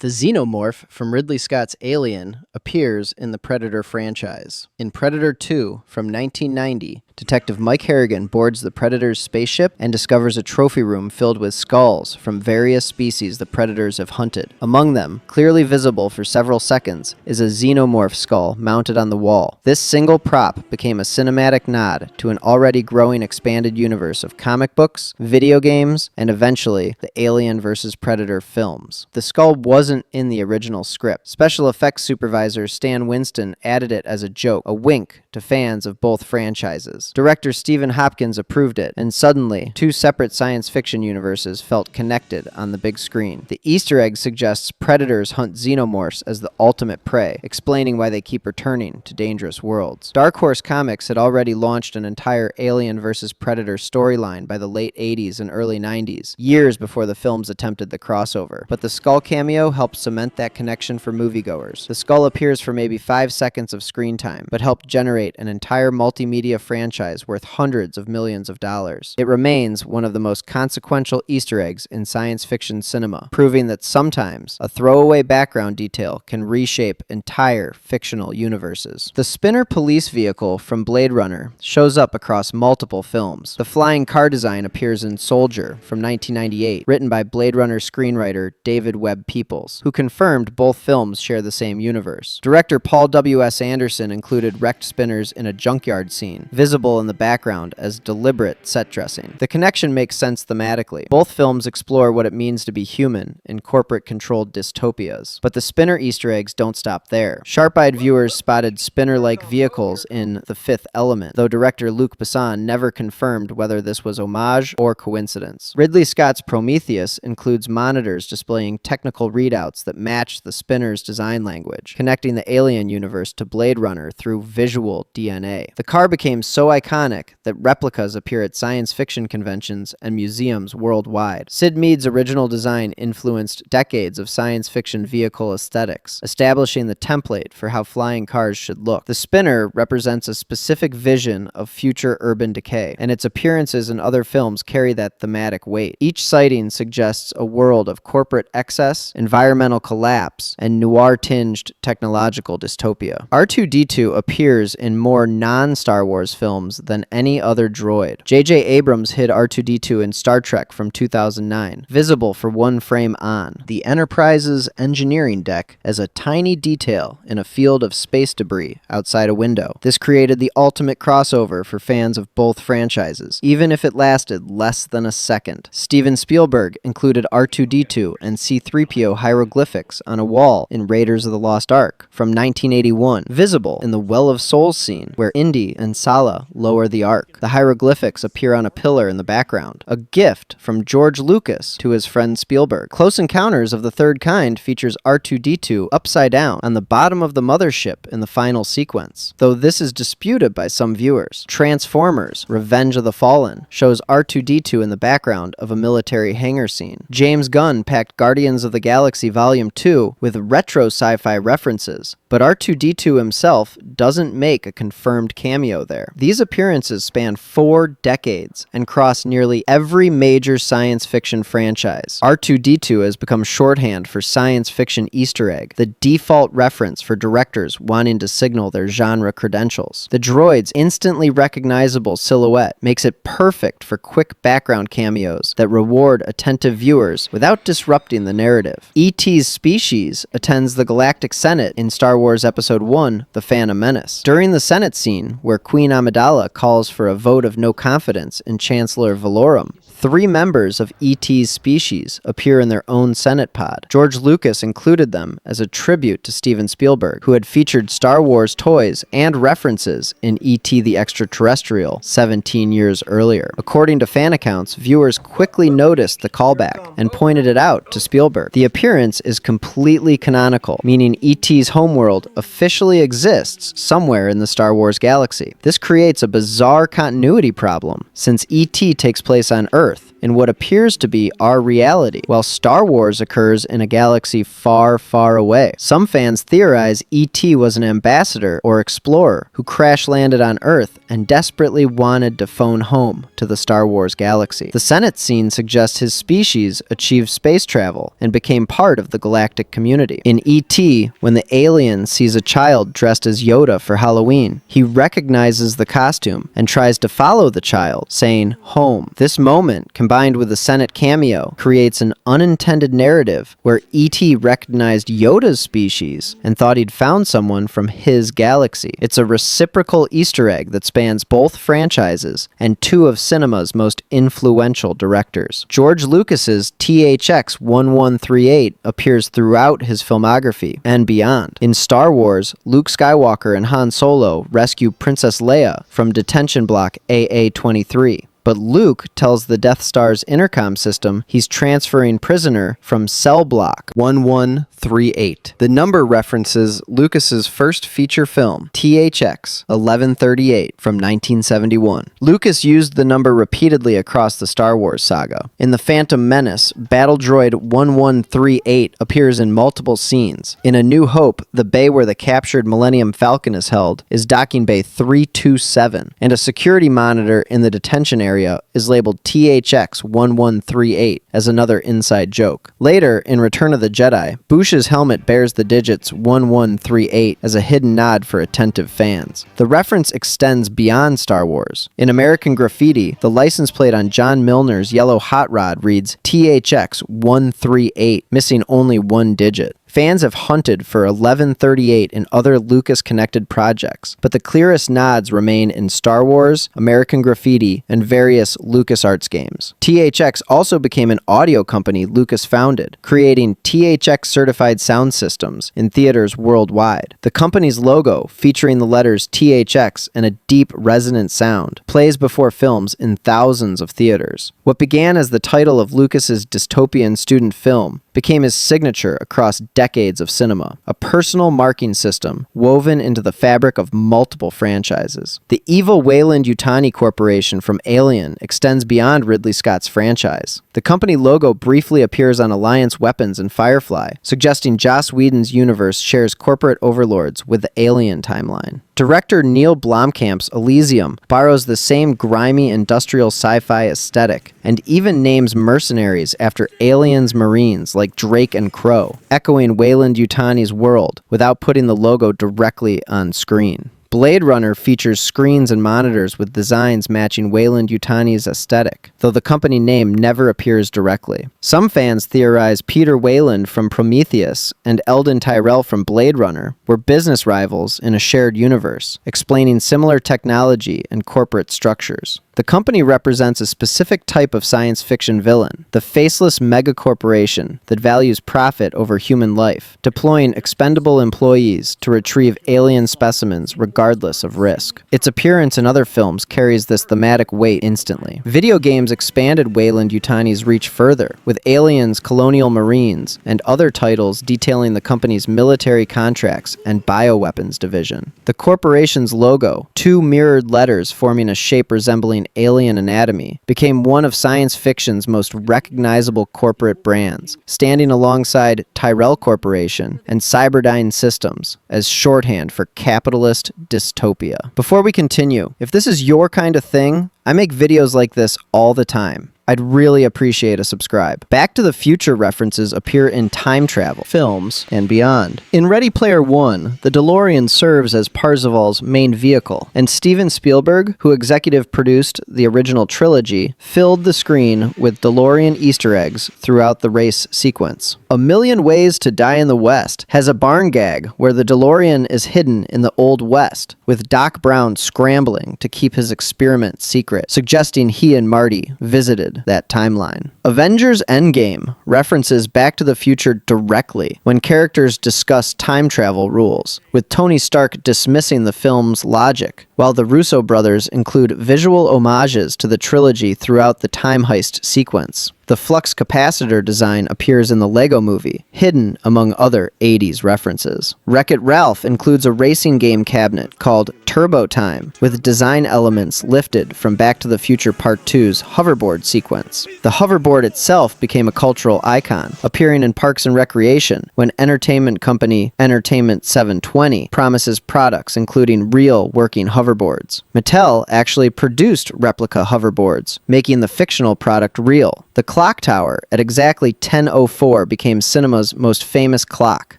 The Xenomorph from Ridley Scott's Alien appears in the Predator franchise. In Predator 2 from 1990, Detective Mike Harrigan boards the Predator's spaceship and discovers a trophy room filled with skulls from various species the Predators have hunted. Among them, clearly visible for several seconds, is a Xenomorph skull mounted on the wall. This single prop became a cinematic nod to an already growing expanded universe of comic books, video games, and eventually the Alien vs. Predator films. The skull wasn't in the original script. Special effects supervisor Stan Winston added it as a joke, a wink to fans of both franchises. Director Stephen Hopkins approved it, and suddenly, two separate science fiction universes felt connected on the big screen. The Easter egg suggests predators hunt xenomorphs as the ultimate prey, explaining why they keep returning to dangerous worlds. Dark Horse Comics had already launched an entire Alien vs. Predator storyline by the late 80s and early 90s, years before the films attempted the crossover. But the skull cameo helped cement that connection for moviegoers. The skull appears for maybe 5 seconds of screen time, but helped generate an entire multimedia franchise worth hundreds of millions of dollars. It remains one of the most consequential Easter eggs in science fiction cinema, proving that sometimes a throwaway background detail can reshape entire fictional universes. The spinner police vehicle from Blade Runner shows up across multiple films. The flying car design appears in Soldier from 1998, written by Blade Runner screenwriter David Webb Peoples, who confirmed both films share the same universe. Director Paul W.S. Anderson included wrecked spinners in a junkyard scene, visible in the background as deliberate set dressing. The connection makes sense thematically. Both films explore what it means to be human in corporate-controlled dystopias. But the spinner Easter eggs don't stop there. Sharp-eyed viewers spotted spinner-like vehicles in The Fifth Element, though director Luc Besson never confirmed whether this was homage or coincidence. Ridley Scott's Prometheus includes monitors displaying technical readouts that match the spinner's design language, connecting the Alien universe to Blade Runner through visual DNA. The car became so iconic that replicas appear at science fiction conventions and museums worldwide. Sid Mead's original design influenced decades of science fiction vehicle aesthetics, establishing the template for how flying cars should look. The spinner represents a specific vision of future urban decay, and its appearances in other films carry that thematic weight. Each sighting suggests a world of corporate excess, environmental collapse, and noir-tinged technological dystopia. R2-D2 appears in more non-Star Wars films than any other droid. J.J. Abrams hid R2-D2 in Star Trek from 2009, visible for one frame on the Enterprise's engineering deck as a tiny detail in a field of space debris outside a window. This created the ultimate crossover for fans of both franchises, even if it lasted less than a second. Steven Spielberg included R2-D2 and C-3PO hieroglyphics on a wall in Raiders of the Lost Ark from 1981, visible in the Well of Souls scene where Indy and Sala lower the Ark. The hieroglyphics appear on a pillar in the background, a gift from George Lucas to his friend Spielberg. Close Encounters of the Third Kind features R2-D2 upside down on the bottom of the mothership in the final sequence, though this is disputed by some viewers. Transformers: Revenge of the Fallen shows R2-D2 in the background of a military hangar scene. James Gunn packed Guardians of the Galaxy Volume 2 with retro sci-fi references, but R2-D2 himself doesn't make a confirmed cameo there. These appearances span 4 decades and cross nearly every major science fiction franchise. R2-D2 has become shorthand for science fiction Easter egg, the default reference for directors wanting to signal their genre credentials. The droid's instantly recognizable silhouette makes it perfect for quick background cameos that reward attentive viewers without disrupting the narrative. E.T.'s species attends the Galactic Senate in Star Wars Episode 1, The Phantom Menace. During the Senate scene, where Queen Amidala calls for a vote of no confidence in Chancellor Valorum, 3 members of E.T.'s species appear in their own Senate pod. George Lucas included them as a tribute to Steven Spielberg, who had featured Star Wars toys and references in E.T. the Extraterrestrial 17 years earlier. According to fan accounts, viewers quickly noticed the callback and pointed it out to Spielberg. The appearance is completely canonical, meaning E.T.'s homeworld officially exists somewhere in the Star Wars galaxy. This creates a bizarre continuity problem, since E.T. takes place on Earth, in what appears to be our reality, while Star Wars occurs in a galaxy far, far away. Some fans theorize E.T. was an ambassador or explorer who crash-landed on Earth and desperately wanted to phone home to the Star Wars galaxy. The Senate scene suggests his species achieved space travel and became part of the galactic community. In E.T., when the alien sees a child dressed as Yoda for Halloween, he recognizes the costume and tries to follow the child, saying, "Home." This moment, combined with the Senate cameo, creates an unintended narrative where E.T. recognized Yoda's species and thought he'd found someone from his galaxy. It's a reciprocal Easter egg that spans both franchises and two of cinema's most influential directors. George Lucas's THX 1138 appears throughout his filmography and beyond. In Star Wars, Luke Skywalker and Han Solo rescue Princess Leia from detention block AA-23. But Luke tells the Death Star's intercom system he's transferring prisoner from cell block 1138. The number references Lucas's first feature film, THX 1138 from 1971. Lucas used the number repeatedly across the Star Wars saga. In The Phantom Menace, battle droid 1138 appears in multiple scenes. In A New Hope, the bay where the captured Millennium Falcon is held is docking bay 327, and a security monitor in the detention area is labeled THX 1138 as another inside joke. Later, in Return of the Jedi, Bush's helmet bears the digits 1138 as a hidden nod for attentive fans. The reference extends beyond Star Wars. In American Graffiti, the license plate on John Milner's yellow hot rod reads THX 138, missing only one digit. Fans have hunted for 1138 in other Lucas-connected projects, but the clearest nods remain in Star Wars, American Graffiti, and various LucasArts games. THX also became an audio company Lucas founded, creating THX-certified sound systems in theaters worldwide. The company's logo, featuring the letters THX and a deep, resonant sound, plays before films in thousands of theaters. What began as the title of Lucas's dystopian student film became his signature across decades of cinema, a personal marking system woven into the fabric of multiple franchises. The evil Weyland-Yutani Corporation from Alien extends beyond Ridley Scott's franchise. The company logo briefly appears on Alliance weapons in Firefly, suggesting Joss Whedon's universe shares corporate overlords with the Alien timeline. Director Neil Blomkamp's Elysium borrows the same grimy industrial sci-fi aesthetic, and even names mercenaries after Aliens Marines like Drake and Crow, echoing Weyland-Yutani's world without putting the logo directly on screen. Blade Runner features screens and monitors with designs matching Weyland-Yutani's aesthetic, though the company name never appears directly. Some fans theorize Peter Weyland from Prometheus and Eldon Tyrell from Blade Runner were business rivals in a shared universe, explaining similar technology and corporate structures. The company represents a specific type of science fiction villain, the faceless megacorporation that values profit over human life, deploying expendable employees to retrieve alien specimens regardless of risk. Its appearance in other films carries this thematic weight instantly. Video games expanded Weyland-Yutani's reach further, with Aliens, Colonial Marines, and other titles detailing the company's military contracts and bioweapons division. The corporation's logo, two mirrored letters forming a shape resembling alien anatomy, became one of science fiction's most recognizable corporate brands, standing alongside Tyrell Corporation and Cyberdyne Systems as shorthand for capitalist dystopia. Before we continue, if this is your kind of thing, I make videos like this all the time. I'd really appreciate a subscribe. Back to the Future references appear in time travel, films, and beyond. In Ready Player One, the DeLorean serves as Parzival's main vehicle, and Steven Spielberg, who executive produced the original trilogy, filled the screen with DeLorean Easter eggs throughout the race sequence. A Million Ways to Die in the West has a barn gag where the DeLorean is hidden in the Old West, with Doc Brown scrambling to keep his experiment secret, suggesting he and Marty visited that timeline. Avengers Endgame references Back to the Future directly when characters discuss time travel rules, with Tony Stark dismissing the film's logic, while the Russo brothers include visual homages to the trilogy throughout the time heist sequence. The flux capacitor design appears in the Lego Movie, hidden among other 80s references. Wreck-It Ralph includes a racing game cabinet called Turbo Time, with design elements lifted from Back to the Future Part 2's hoverboard sequence. The hoverboard itself became a cultural icon, appearing in Parks and Recreation when entertainment company Entertainment 720 promises products including real working hoverboards. Mattel actually produced replica hoverboards, making the fictional product real. The clock tower at exactly 10:04 became cinema's most famous clock,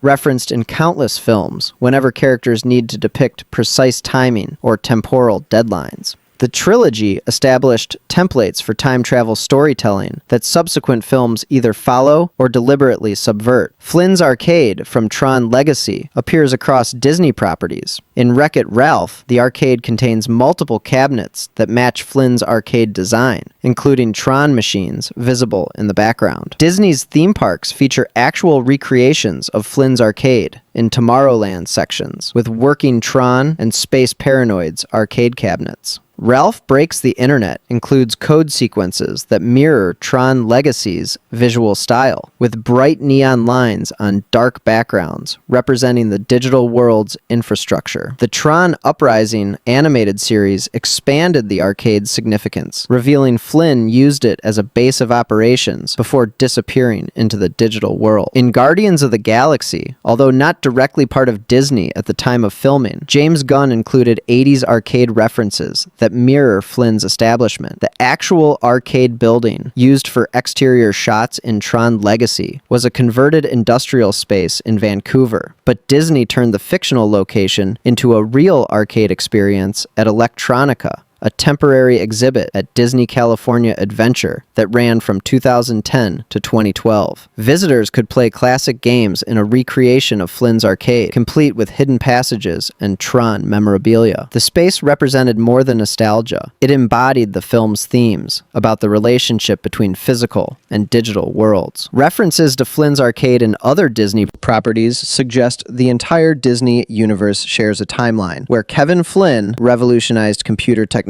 referenced in countless films whenever characters need to depict precise timing or temporal deadlines. The trilogy established templates for time travel storytelling that subsequent films either follow or deliberately subvert. Flynn's Arcade from Tron Legacy appears across Disney properties. In Wreck-It Ralph, the arcade contains multiple cabinets that match Flynn's arcade design, including Tron machines visible in the background. Disney's theme parks feature actual recreations of Flynn's Arcade in Tomorrowland sections, with working Tron and Space Paranoids arcade cabinets. Ralph Breaks the Internet includes code sequences that mirror Tron Legacy's visual style, with bright neon lines on dark backgrounds representing the digital world's infrastructure. The Tron Uprising animated series expanded the arcade's significance, revealing Flynn used it as a base of operations before disappearing into the digital world. In Guardians of the Galaxy, although not directly part of Disney at the time of filming, James Gunn included 80s arcade references that mirror Flynn's establishment. The actual arcade building used for exterior shots in Tron Legacy was a converted industrial space in Vancouver, but Disney turned the fictional location into a real arcade experience at Electronica, a temporary exhibit at Disney California Adventure that ran from 2010 to 2012. Visitors could play classic games in a recreation of Flynn's Arcade, complete with hidden passages and Tron memorabilia. The space represented more than nostalgia. It embodied the film's themes about the relationship between physical and digital worlds. References to Flynn's Arcade and other Disney properties suggest the entire Disney universe shares a timeline where Kevin Flynn revolutionized computer technology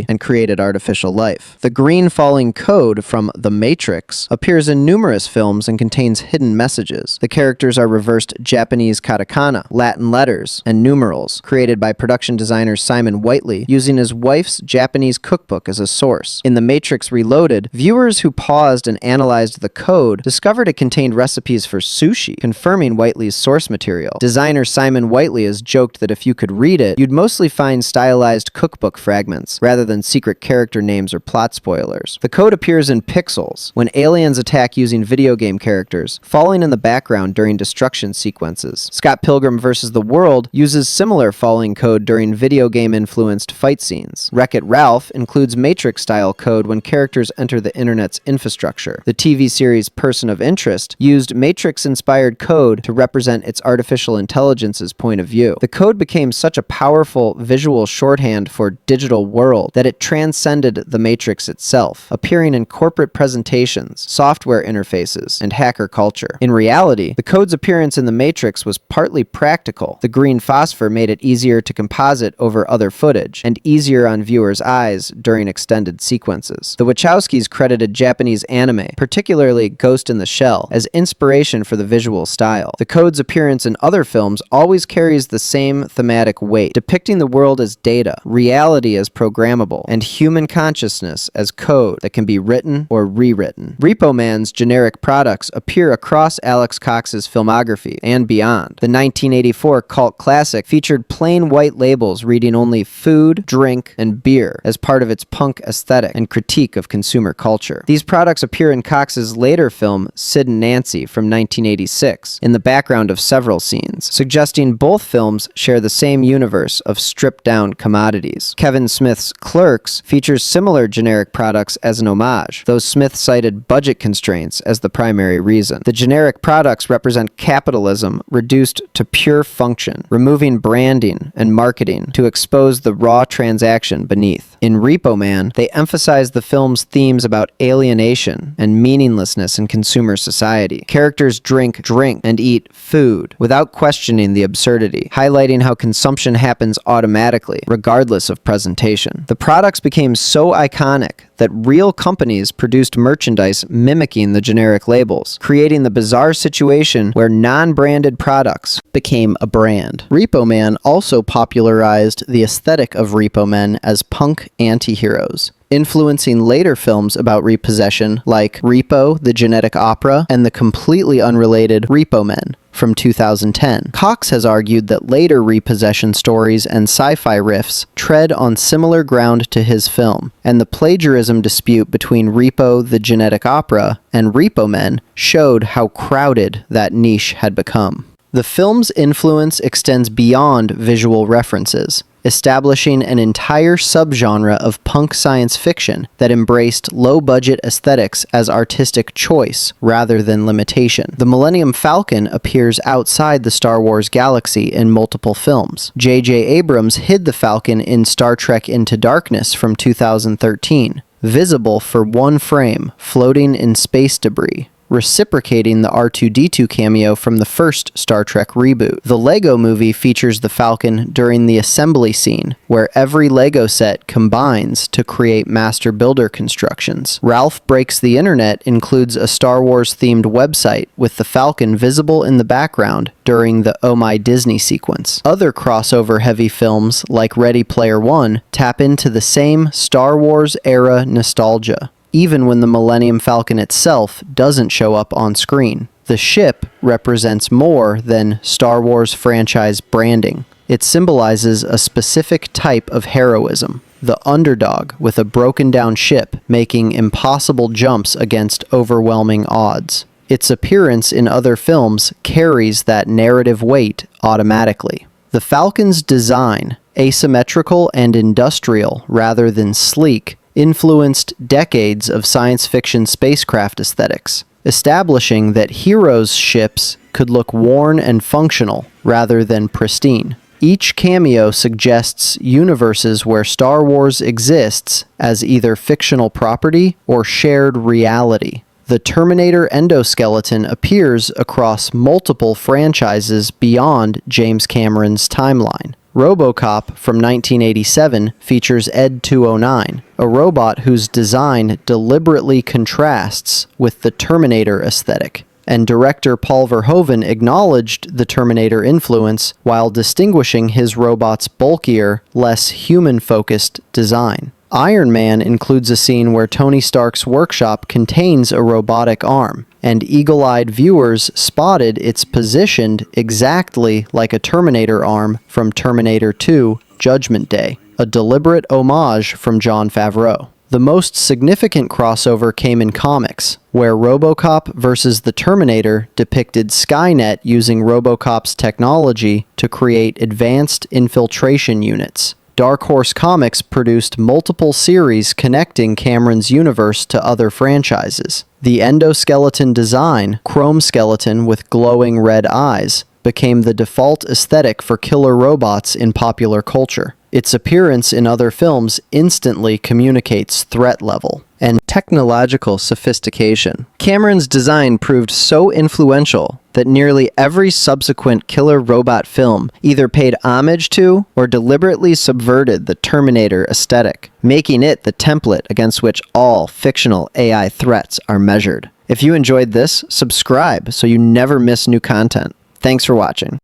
and created artificial life. The green falling code from The Matrix appears in numerous films and contains hidden messages. The characters are reversed Japanese katakana, Latin letters, and numerals, created by production designer Simon Whiteley using his wife's Japanese cookbook as a source. In The Matrix Reloaded, viewers who paused and analyzed the code discovered it contained recipes for sushi, confirming Whiteley's source material. Designer Simon Whiteley has joked that if you could read it, you'd mostly find stylized cookbook fragments rather than secret character names or plot spoilers. The code appears in pixels when aliens attack using video game characters, falling in the background during destruction sequences. Scott Pilgrim vs. the World uses similar falling code during video game-influenced fight scenes. Wreck-It Ralph includes Matrix-style code when characters enter the internet's infrastructure. The TV series Person of Interest used Matrix-inspired code to represent its artificial intelligence's point of view. The code became such a powerful visual shorthand for digital world that it transcended the Matrix itself, appearing in corporate presentations, software interfaces, and hacker culture. In reality, the code's appearance in the Matrix was partly practical. The green phosphor made it easier to composite over other footage, and easier on viewers' eyes during extended sequences. The Wachowskis credited Japanese anime, particularly Ghost in the Shell, as inspiration for the visual style. The code's appearance in other films always carries the same thematic weight, depicting the world as data, reality as programmable, and human consciousness as code that can be written or rewritten. Repo Man's generic products appear across Alex Cox's filmography and beyond. The 1984 cult classic featured plain white labels reading only food, drink, and beer as part of its punk aesthetic and critique of consumer culture. These products appear in Cox's later film Sid and Nancy from 1986 in the background of several scenes, suggesting both films share the same universe of stripped-down commodities. Kevin Smith's Clerks features similar generic products as an homage, though Smith cited budget constraints as the primary reason. The generic products represent capitalism reduced to pure function, removing branding and marketing to expose the raw transaction beneath. In Repo Man, they emphasize the film's themes about alienation and meaninglessness in consumer society. Characters drink, and eat food without questioning the absurdity, highlighting how consumption happens automatically, regardless of presentation. situation. The products became so iconic that real companies produced merchandise mimicking the generic labels, creating the bizarre situation where non-branded products became a brand. Repo Man also popularized the aesthetic of Repo Men as punk anti-heroes, influencing later films about repossession like Repo, the Genetic Opera, and the completely unrelated Repo Men from 2010. Cox has argued that later repossession stories and sci-fi riffs tread on similar ground to his film, and the plagiarism dispute between Repo, the Genetic Opera, and Repo Men showed how crowded that niche had become. The film's influence extends beyond visual references, establishing an entire subgenre of punk science fiction that embraced low-budget aesthetics as artistic choice rather than limitation. The Millennium Falcon appears outside the Star Wars galaxy in multiple films. J.J. Abrams hid the Falcon in Star Trek Into Darkness from 2013, visible for one frame, floating in space debris, reciprocating the R2-D2 cameo from the first Star Trek reboot. The Lego Movie features the Falcon during the assembly scene, where every Lego set combines to create master builder constructions. Ralph Breaks the Internet includes a Star Wars-themed website with the Falcon visible in the background during the Oh My Disney sequence. Other crossover-heavy films, like Ready Player One, tap into the same Star Wars-era nostalgia, even when the Millennium Falcon itself doesn't show up on screen. The ship represents more than Star Wars franchise branding. It symbolizes a specific type of heroism, the underdog with a broken-down ship making impossible jumps against overwhelming odds. Its appearance in other films carries that narrative weight automatically. The Falcon's design, asymmetrical and industrial rather than sleek, influenced decades of science fiction spacecraft aesthetics, establishing that heroes' ships could look worn and functional rather than pristine. Each cameo suggests universes where Star Wars exists as either fictional property or shared reality. The Terminator endoskeleton appears across multiple franchises beyond James Cameron's timeline. RoboCop from 1987 features Ed 209, a robot whose design deliberately contrasts with the Terminator aesthetic, and director Paul Verhoeven acknowledged the Terminator influence while distinguishing his robot's bulkier, less human-focused design. Iron Man includes a scene where Tony Stark's workshop contains a robotic arm, and eagle-eyed viewers spotted it's positioned exactly like a Terminator arm from Terminator 2: Judgment Day, a deliberate homage from Jon Favreau. The most significant crossover came in comics, where RoboCop vs. the Terminator depicted Skynet using RoboCop's technology to create advanced infiltration units. Dark Horse Comics produced multiple series connecting Cameron's universe to other franchises. The endoskeleton design, chrome skeleton with glowing red eyes, became the default aesthetic for killer robots in popular culture. Its appearance in other films instantly communicates threat level and technological sophistication. Cameron's design proved so influential that nearly every subsequent killer robot film either paid homage to or deliberately subverted the Terminator aesthetic, making it the template against which all fictional AI threats are measured. If you enjoyed this, subscribe so you never miss new content. Thanks for watching.